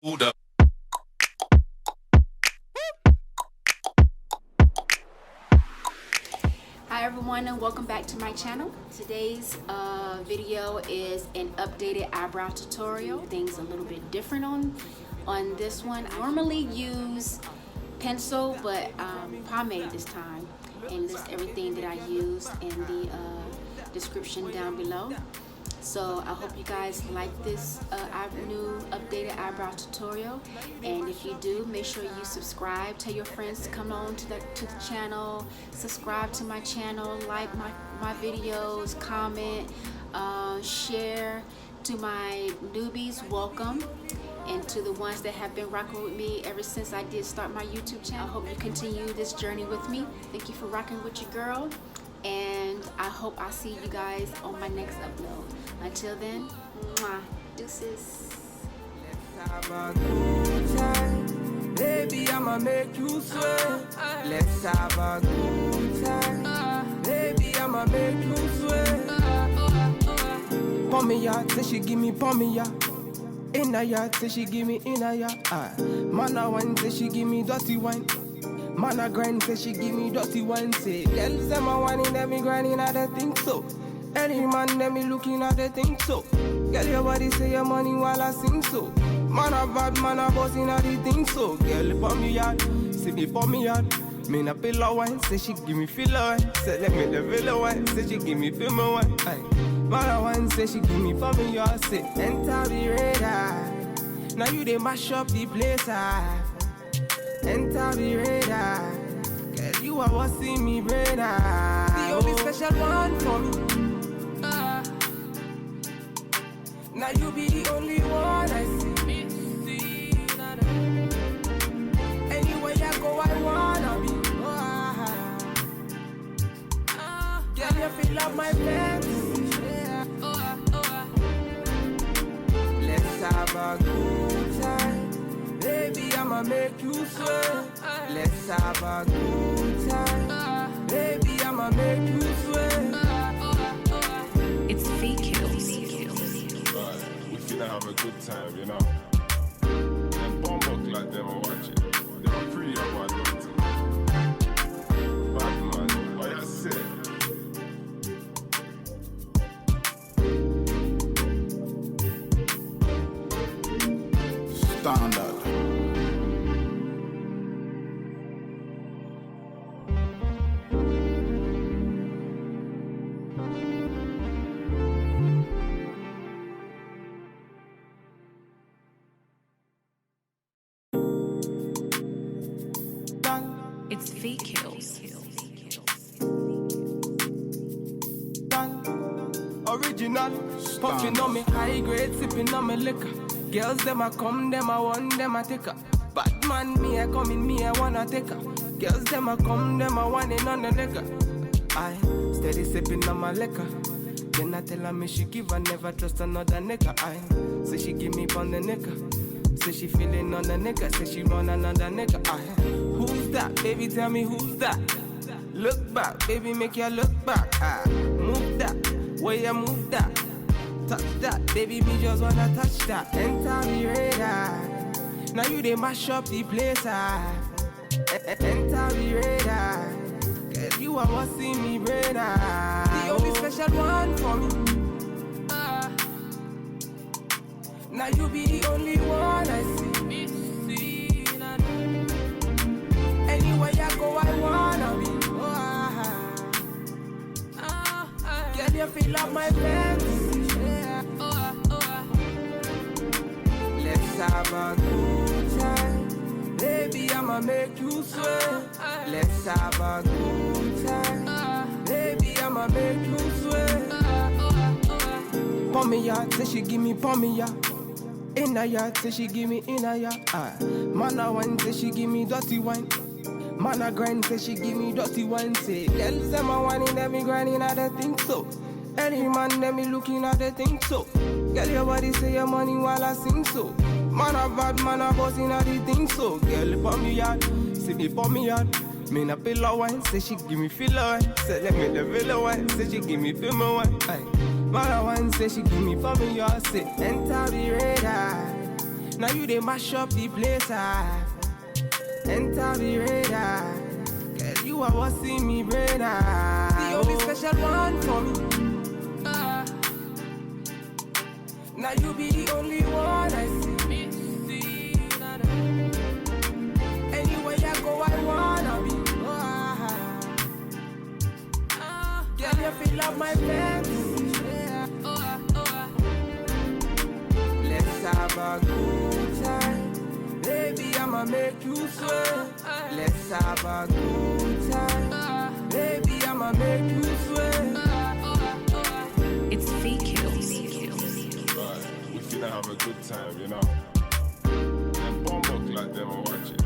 Hold up. Hi everyone and welcome back to my channel. Today's video is an updated eyebrow tutorial. Things a little bit different on this one. I normally use pencil but pomade this time, and list everything that I use in the description down below. So I hope you guys like this new updated eyebrow tutorial, and if you do, make sure you subscribe. Tell your friends to come on to the channel, subscribe to my channel, like my videos, comment, share. To my newbies, welcome, and to the ones that have been rocking with me ever since I did start my YouTube channel. I hope you continue this journey with me. Thank you for rocking with your girl, and I hope I see you guys on my next upload. Until then, mwah, deuces. Let's have a good time. Baby, I'ma make you sweat. Let's have a good time. Baby, I'ma make you sweat. Pommy yard, say she give me pommy yard. In a yard, say she give me in a yard. Man a wine, say she give me dirty wine. Man a grind, say she give me dirty wine. Say, girl, say my wine in them, me grinding, I don't think so. Any man, them me looking at the thing so. Girl, your body say your money while I sing so. Man a bad, man a boss in a the thing so. Girl, pommy yard, say me pommy yard. Me na pillow wine, say she give me filler wine. Say let me the villa wine, say she give me film wine. Aye. Man a wine, say she give me pommy yard. Say enter the radar. Now you they mash up the place. Enter the radar. Girl, you are what see me brain. The only special one for me. Now you be the only one I see. Anywhere I go, I wanna be. Girl, you feel love my fantasy. Let's have a good time. Baby, I'ma make you sweat. Let's have a good time. Baby, I'ma make you sweat. It's fake kills. We finna have a good time, you know. And bomb like them and watch it. They are pretty about it. Bad man, what I said. Standard. It's fake kills. Original, puffing on me high grade, sipping on me liquor. Girls them a come, them a want, them a take her. Bad man, me a come in, me a wanna take her. Girls them a come, them a want it on the liquor. I steady sipping on my liquor. Then I tell her me she give her, never trust another nigga. I say she give me pon the nigga. Say she feeling on the nigga, say she run another nigga. Who's that? Baby, tell me who's that? Look back, baby, make you look back. Move that, where you move that. Touch that, baby, me just wanna touch that. Enter the radar. Now you they mash up the place. Enter the radar. Girl, you are what see me brain. The only special one for me. Now you be the only one I see. Anywhere I go, I wanna be. Girl, you feel like my fantasy. Let's have a good time. Baby, I'ma make you sweat. Let's have a good time. Baby, I'ma make you sweat. Pommy yard, say she give me pommy yard. In a yard, say she give me in a yard. Man a wine, say she give me dirty wine. Man a grind, say she give me dirty wine. Say, girl, say my wine in them, me grinding, I don't think so. Any man, them me looking at the thing so. Girl, your body say your money while I sing so. Man a bad, man a boss in a the thing so. Girl, pommy yard, say me pommy yard. Me na pillow wine, say she give me filler wine. Say let me the villa wine, say she give me film wine. Aye. Man a wine, say she give me pommy yard. Say enter the radar. Now you they mash up the place, enter the radar. Girl, you are what's in me brain, the only special one for me. Now you be the only one I see. Anywhere I go, I wanna be. Girl, you feel up my fantasy. Let's have a good time. Baby, I'ma make you sweat. Let's have a good time. Baby, I'ma make you sweat. It's feet kills. We finna have a good time, you know. And bomb like them, I watch it.